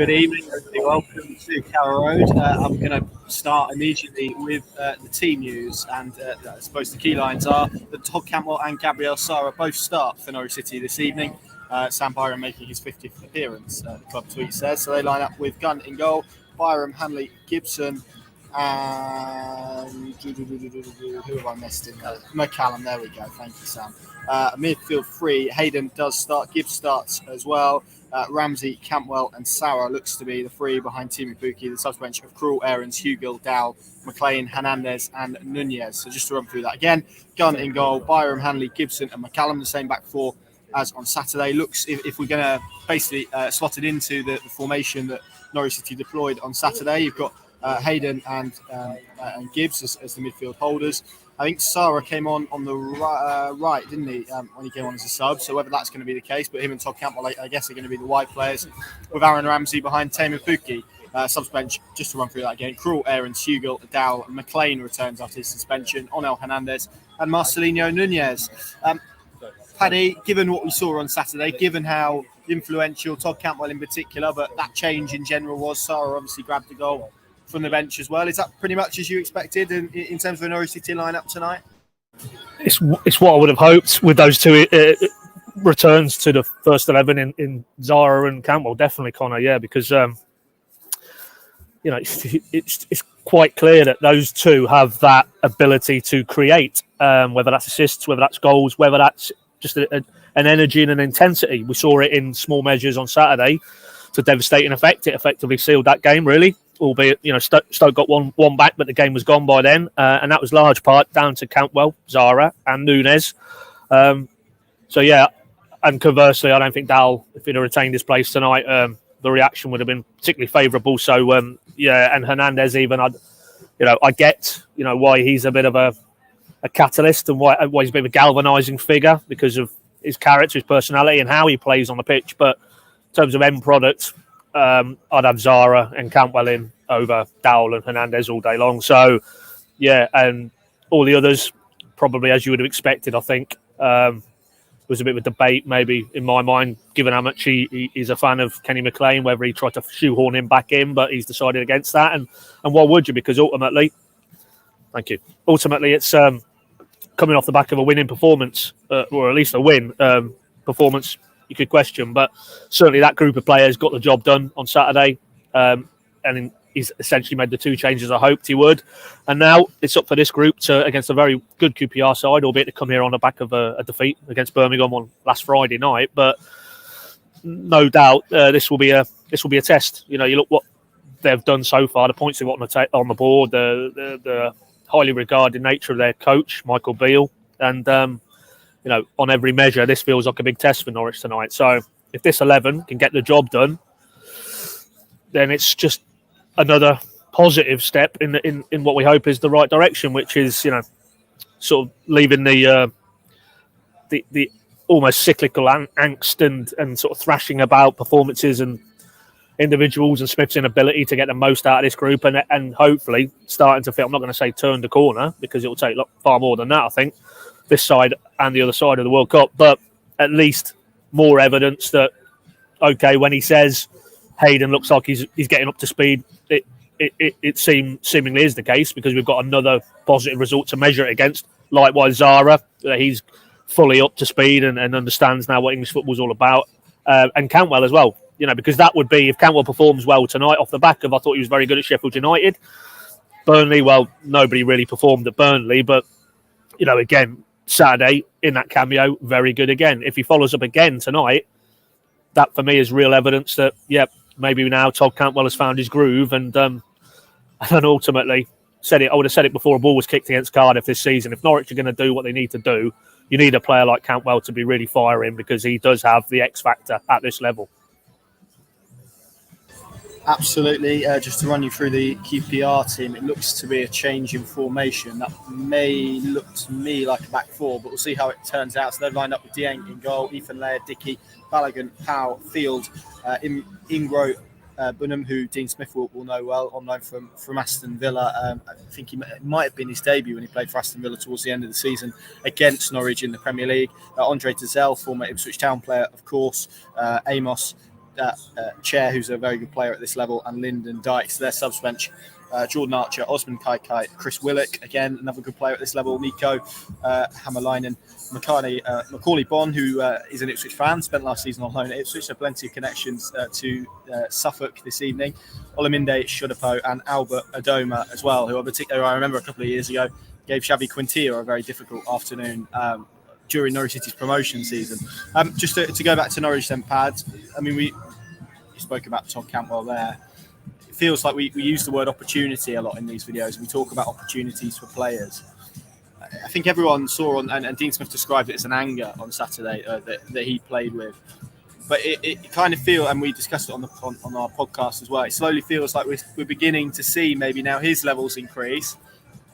Good evening, everybody. Welcome to Carrow Road. I'm going to start immediately with the team news, and I suppose the key lines are that Todd Cantwell and Gabriel Sara both start for Norwich City this evening. Sam Byram making his 50th appearance, the club tweet says. So they line up with Gunn in goal, Byram, Hanley, Gibson, and who have I missed in there? McCallum, there we go. Thank you, Sam. Midfield three, Hayden does start, Gibbs starts as well. Ramsey, Cantwell, and Sara looks to be the three behind Teemu Pukki. The subbench of Krul, Aarons, Hugill, Dow, McLean, Hernandez, and Nunez. So just to run through that again: Gunn in goal, Byram, Hanley, Gibson, and McCallum. The same back four as on Saturday. Looks if we're going to basically slot it into the formation that Norwich City deployed on Saturday. You've got Hayden and Gibbs as the midfield holders. I think Sara came on the right, didn't he, when he came on as a sub? So whether that's going to be the case, but him and Todd Cantwell, I guess, are going to be the wide players, with Aaron Ramsey behind Teemu Pukki. Subs bench, just to run through that again: Krul, Aarons, Hugill, Dow, McLean returns after his suspension, Onel Hernandez, and Marcelino Nunez. Paddy, given what we saw on Saturday, given how influential Todd Cantwell in particular, but that change in general was, Sara obviously grabbed the goal from the bench as well. Is that pretty much as you expected in terms of the Norwich City lineup tonight? It's what I would have hoped with those two returns to the first 11 in Zara and Cantwell. Definitely, Connor. Yeah, because it's quite clear that those two have that ability to create, whether that's assists, whether that's goals, whether that's just an energy and an intensity. We saw it in small measures on Saturday to devastating effect. It effectively sealed that game, really. Albeit, Stoke got one back, but the game was gone by then. And that was large part down to Cantwell, Zara, and Nunez. And conversely, I don't think Dal, if he'd have retained his place tonight, the reaction would have been particularly favourable. So, and Hernandez even, I get, why he's a bit of a catalyst and why he's a bit of a galvanising figure because of his character, his personality, and how he plays on the pitch. But in terms of end product, I'd have Zara and Cantwell in over Dowell and Hernandez all day long. So, yeah, and all the others, probably as you would have expected, I think. Was a bit of a debate, maybe, in my mind, given how much he's a fan of Kenny McLean, whether he tried to shoehorn him back in, but he's decided against that. And why would you? Because ultimately, thank you. Ultimately, it's coming off the back of a winning performance, or at least a win performance. You could question, but certainly that group of players got the job done on Saturday, and he's essentially made the two changes I hoped he would. And now it's up for this group to, against a very good QPR side, albeit to come here on the back of a defeat against Birmingham on last Friday night. But no doubt this will be a test. You look what they've done so far, the points they've got on the board, the highly regarded nature of their coach, Michael Beale, and on every measure, this feels like a big test for Norwich tonight. So if this 11 can get the job done, then it's just another positive step in what we hope is the right direction, which is, sort of leaving the almost cyclical angst and sort of thrashing about performances and individuals and Smith's inability to get the most out of this group and hopefully starting to feel, I'm not going to say turn the corner because it will take far more than that, I think, this side and the other side of the World Cup, but at least more evidence that, okay, when he says Hayden looks like he's getting up to speed, it seemingly is the case because we've got another positive result to measure it against. Likewise, Zara, he's fully up to speed and understands now what English football's all about. And Cantwell as well, because that would be, if Cantwell performs well tonight off the back of, I thought he was very good at Sheffield United. Burnley, well, nobody really performed at Burnley, but, again, Saturday in that cameo, very good again. If he follows up again tonight, that for me is real evidence that, maybe now Todd Cantwell has found his groove and ultimately I would have said it before a ball was kicked against Cardiff this season. If Norwich are going to do what they need to do, you need a player like Cantwell to be really firing because he does have the X factor at this level. Absolutely. Just to run you through the QPR team, it looks to be a change in formation. That may look to me like a back four, but we'll see how it turns out. So they've lined up with Dieng in goal, Ethan Laird, Dickey, Balogun, Powell, Field, Ingro, Bunham, who Dean Smith will know well, on loan from Aston Villa. I think it might have been his debut when he played for Aston Villa towards the end of the season against Norwich in the Premier League. Andre Tazell, former Ipswich Town player, of course. Amos, Chair, who's a very good player at this level, and Lyndon Dykes. Their subs bench: Jordan Archer, Osman Kaikai, Chris Willock, again another good player at this level, Nico Hammerleinen, Macaulay Bonn, who is an Ipswich fan, spent last season on loan at Ipswich, so plenty of connections to Suffolk this evening. Olamide Shodapo and Albert Adoma as well, who I remember a couple of years ago gave Xavi Quintilla a very difficult afternoon during Norwich City's promotion season. Just to go back to Norwich then, Pads, I mean, you spoke about Todd Cantwell there. It feels like we use the word opportunity a lot in these videos. We talk about opportunities for players. I think everyone saw, and Dean Smith described it as an anger on Saturday that he played with. But it kind of feels, and we discussed it on our podcast as well, it slowly feels like we're beginning to see maybe now his levels increase.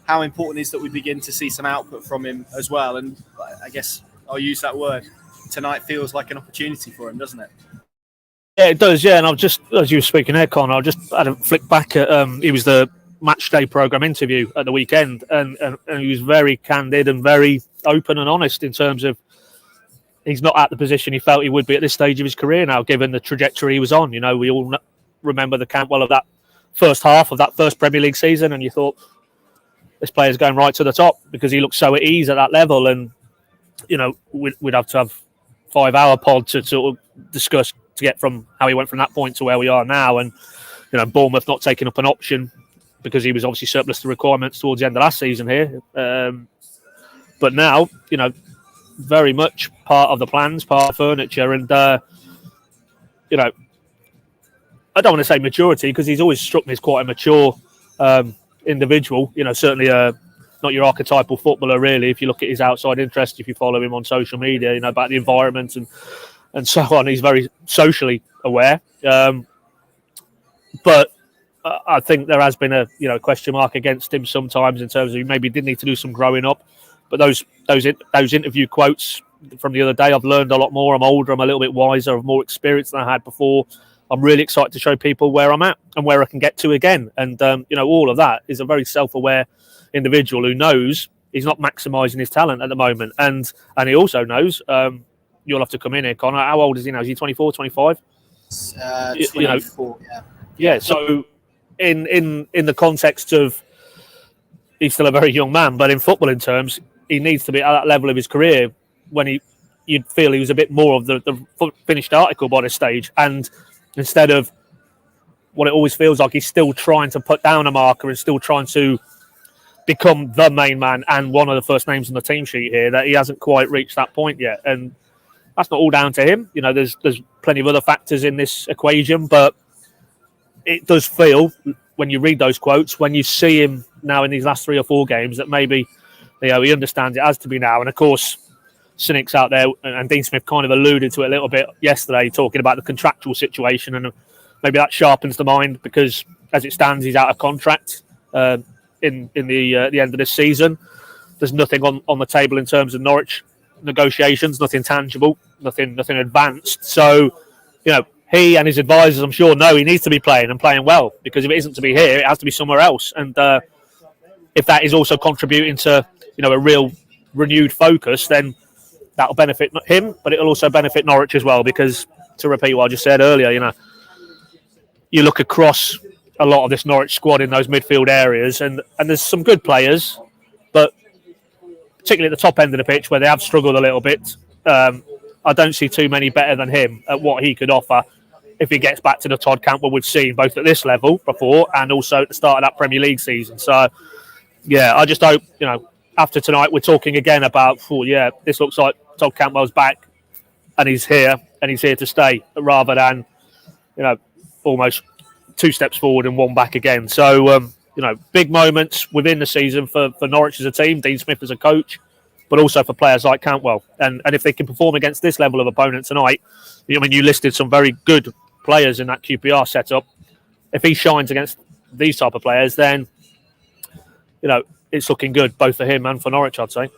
How important is that we begin to see some output from him as well? And I guess I'll use that word. Tonight feels like an opportunity for him, doesn't it? Yeah, it does. Yeah, and I've just, as you were speaking there, Con, I just had a flick back at it was the match day programme interview at the weekend, and he was very candid and very open and honest in terms of he's not at the position he felt he would be at this stage of his career now, given the trajectory he was on. You know, we all remember the Cantwell of that first half of that first Premier League season, and you thought, this player's going right to the top because he looked so at ease at that level. And, you know, we'd have to have 5-hour pod to sort of discuss to get from how he went from that point to where we are now. And, you know, Bournemouth not taking up an option because he was obviously surplus to requirements towards the end of last season here. But now, you know, very much part of the plans, part of furniture. And, you know, I don't want to say maturity because he's always struck me as quite a mature individual, you know, certainly not your archetypal footballer really. If you look at his outside interest, if you follow him on social media, you know, about the environment and so on, he's very socially aware. But I think there has been a question mark against him sometimes in terms of he maybe did need to do some growing up. But those interview quotes from the other day, I've learned a lot more. I'm older, I'm a little bit wiser, I've more experience than I had before. I'm really excited to show people where I'm at and where I can get to again. And, you know, all of that is a very self-aware individual who knows he's not maximising his talent at the moment. And he also knows, you'll have to come in here, Connor. How old is he now? Is he 24, 25? 24, you know, yeah. Yeah, so in the context of he's still a very young man, but in footballing terms, he needs to be at that level of his career when you'd feel he was a bit more of the finished article by this stage. And instead of what it always feels like, he's still trying to put down a marker and still trying to become the main man and one of the first names on the team sheet here, that he hasn't quite reached that point yet. And that's not all down to him. You know, there's plenty of other factors in this equation, but it does feel, when you read those quotes, when you see him now in these last 3 or 4 games, that maybe, you know, he understands it has to be now. And of course, cynics out there, and Dean Smith kind of alluded to it a little bit yesterday, talking about the contractual situation, and maybe that sharpens the mind because as it stands, he's out of contract in the end of this season. There's nothing on the table in terms of Norwich negotiations, nothing tangible, nothing advanced. So, you know, he and his advisors, I'm sure, know he needs to be playing and playing well, because if it isn't to be here, it has to be somewhere else. And if that is also contributing to, you know, a real renewed focus, then that'll benefit him, but it'll also benefit Norwich as well, because, to repeat what I just said earlier, you know, you look across a lot of this Norwich squad in those midfield areas, and there's some good players, but particularly at the top end of the pitch where they have struggled a little bit, I don't see too many better than him at what he could offer if he gets back to the Todd Cantwell we've seen both at this level before and also at the start of that Premier League season. So, yeah, I just hope, you know, after tonight we're talking again about, this looks like Todd Cantwell's back and he's here to stay, rather than, you know, almost 2 steps forward and 1 back again. So, you know, big moments within the season for Norwich as a team, Dean Smith as a coach, but also for players like Cantwell. And if they can perform against this level of opponent tonight, I mean, you listed some very good players in that QPR setup. If he shines against these type of players, then, you know, it's looking good both for him and for Norwich, I'd say.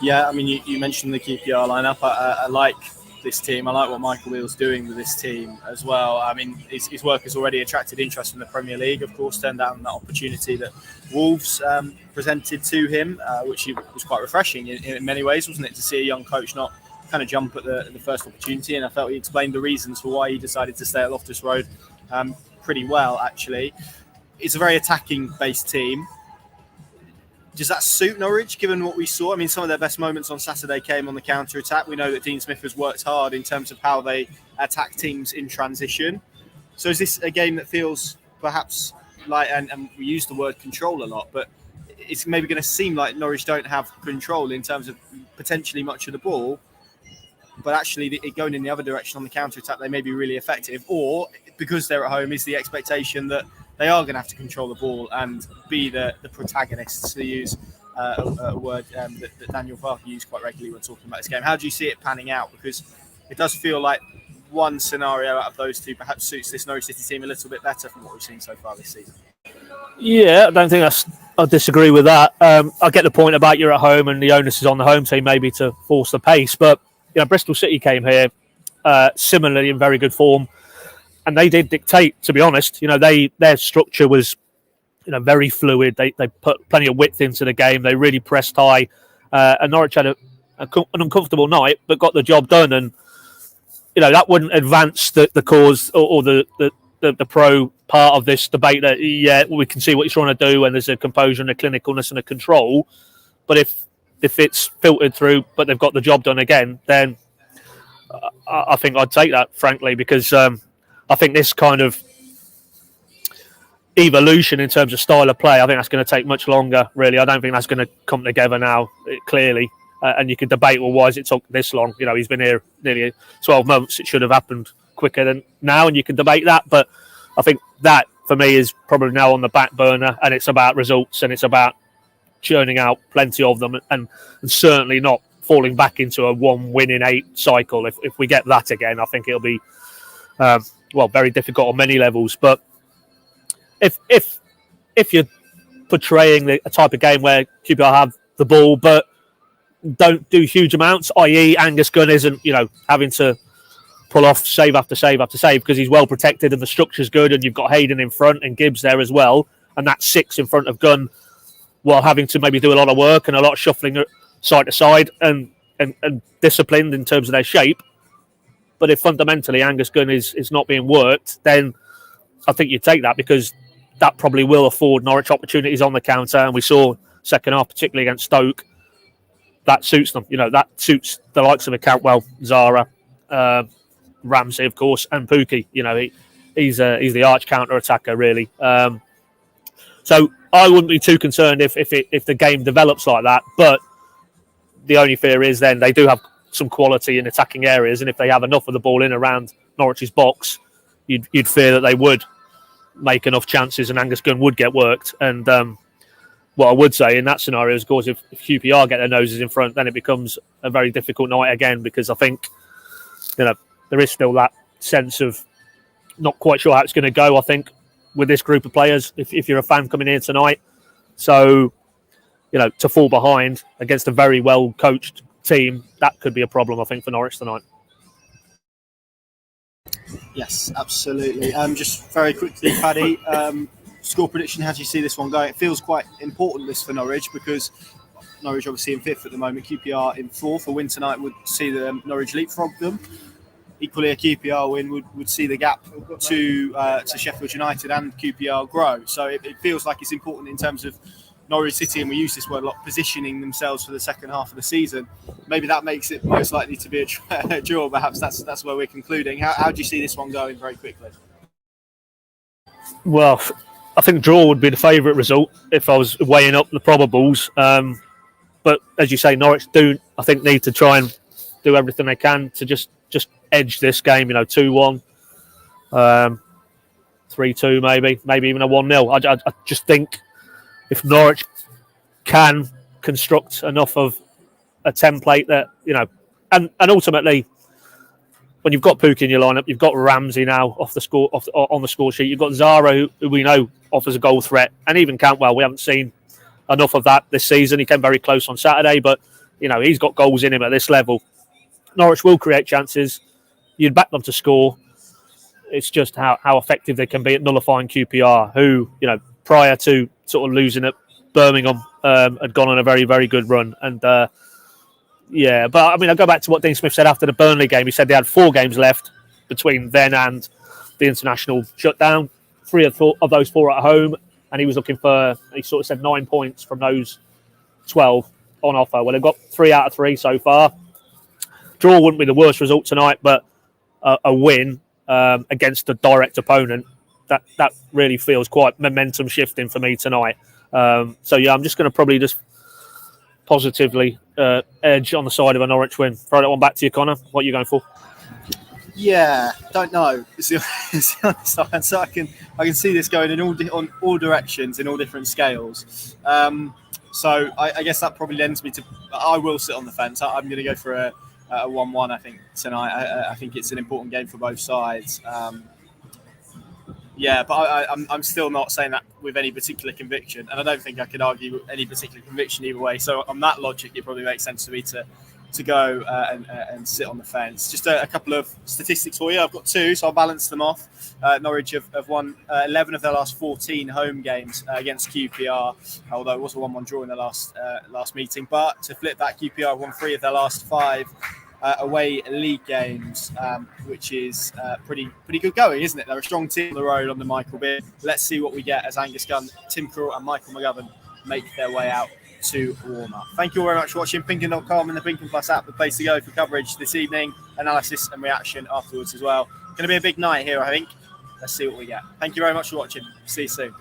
Yeah, I mean, you mentioned the QPR lineup. I like this team. I like what Michael Wheel's doing with this team as well. I mean, his work has already attracted interest from the Premier League, of course, turned down that opportunity that Wolves presented to him, which was quite refreshing in many ways, wasn't it, to see a young coach not kind of jump at the first opportunity, and I felt he explained the reasons for why he decided to stay at Loftus Road pretty well, actually. It's a very attacking-based team. Does that suit Norwich, given what we saw? I mean, some of their best moments on Saturday came on the counter-attack. We know that Dean Smith has worked hard in terms of how they attack teams in transition. So is this a game that feels perhaps like, and we use the word control a lot, but it's maybe going to seem like Norwich don't have control in terms of potentially much of the ball, but actually it going in the other direction on the counter-attack, they may be really effective? Or because they're at home, is the expectation that they are going to have to control the ball and be the protagonists, to use a word that Daniel Parker used quite regularly when talking about this game? How do you see it panning out? Because it does feel like one scenario out of those two perhaps suits this Norwich City team a little bit better from what we've seen so far this season. Yeah, I don't think I disagree with that. I get the point about you're at home and the onus is on the home team maybe to force the pace, but Bristol City came here similarly in very good form, and they did dictate. To be honest, their structure was very fluid. They put plenty of width into the game. They really pressed high, and Norwich had an uncomfortable night, but got the job done. And that wouldn't advance the cause or the pro part of this debate that we can see what he's trying to do, and there's a composure and a clinicalness and a control. But if it's filtered through, but they've got the job done again, then I think I'd take that, frankly, because I think this kind of evolution in terms of style of play, I think that's going to take much longer, really. I don't think that's going to come together now, clearly. And you could debate, well, why has it took this long? He's been here nearly 12 months. It should have happened quicker than now, and you can debate that. But I think that, for me, is probably now on the back burner, and it's about results, and it's about churning out plenty of them, and certainly not falling back into a 1-win-in-8 cycle. If we get that again, I think it'll be very difficult on many levels. But if you're portraying a type of game where QPR have the ball but don't do huge amounts, i.e. Angus Gunn isn't having to pull off save after save after save because he's well protected and the structure's good, and you've got Hayden in front and Gibbs there as well, and that's 6 in front of Gunn, while having to maybe do a lot of work and a lot of shuffling side to side and disciplined in terms of their shape. But if fundamentally Angus Gunn is not being worked, then I think you take that, because that probably will afford Norwich opportunities on the counter. And we saw second half, particularly against Stoke, that suits them. That suits the likes of a Cantwell, Zara, Ramsey, of course, and Pookie. He's the arch counter attacker, really. So I wouldn't be too concerned if the game develops like that. But the only fear is then they do have some quality in attacking areas, and if they have enough of the ball in around Norwich's box, you'd fear that they would make enough chances and Angus Gunn would get worked. And what I would say in that scenario is, of course, if QPR get their noses in front, then it becomes a very difficult night again, because I think there is still that sense of not quite sure how it's going to go, I think, with this group of players, if you're a fan coming here tonight. So, to fall behind against a very well-coached team, that could be a problem, I think, for Norwich tonight. Yes, absolutely. Just very quickly, Paddy, score prediction, how do you see this one going? It feels quite important, this, for Norwich, because Norwich obviously in 5th at the moment, QPR in 4th. A win tonight would see the Norwich leapfrog them. Equally, a QPR win would see the gap to Sheffield United and QPR grow. So it feels like it's important in terms of Norwich City, and we use this word a lot, positioning themselves for the second half of the season. Maybe that makes it most likely to be a draw. Perhaps that's where we're concluding. How do you see this one going, very quickly? Well, I think draw would be the favourite result if I was weighing up the probables. But as you say, Norwich do, I think, need to try and do everything they can to just edge this game. 2-1, 3-2, maybe even a 1-0. I just think if Norwich can construct enough of a template that, and ultimately, when you've got Pookie in your lineup, you've got Ramsey now on the score sheet. You've got Zara, who we know offers a goal threat, and even Cantwell. We haven't seen enough of that this season. He came very close on Saturday, but he's got goals in him at this level. Norwich will create chances. You'd back them to score. It's just how effective they can be at nullifying QPR, who, prior to sort of losing at Birmingham, had gone on a very, very good run. And Yeah, but I mean, I go back to what Dean Smith said after the Burnley game. He said they had 4 games left between then and the international shutdown. 3 of those 4 at home, and he was looking for, he sort of said 9 points from those 12 on offer. Well, they've got 3 out of 3 so far. Draw wouldn't be the worst result tonight, but a win against a direct opponent, that really feels quite momentum shifting for me tonight. So yeah, I'm just going to probably just positively edge on the side of a Norwich win. Throw that one back to you, Connor. What are you going for? Yeah, don't know. It's the honest answer. I can see this going in all directions, in all different scales. So I guess that probably lends me to. I will sit on the fence. I'm going to go for a 1-1. I think tonight. I think it's an important game for both sides. Yeah, but I'm still not saying that with any particular conviction, and I don't think I could argue with any particular conviction either way. So on that logic, it probably makes sense to me to go and sit on the fence. Just a couple of statistics for you. I've got 2, so I'll balance them off. Norwich have won 11 of their last 14 home games against QPR, although it was a 1-1 draw in the last meeting. But to flip that, QPR won 3 of their last 5 away league games, which is pretty good going, isn't it? They're a strong team on the road under Michael Beard. Let's see what we get as Angus Gunn, Tim Krul and Michael McGovern make their way out to warm up. Thank you all very much for watching. Pinkin.com and the Pinkin Plus app, the place to go for coverage this evening, analysis and reaction afterwards as well. Going to be a big night here, I think. Let's see what we get. Thank you very much for watching. See you soon.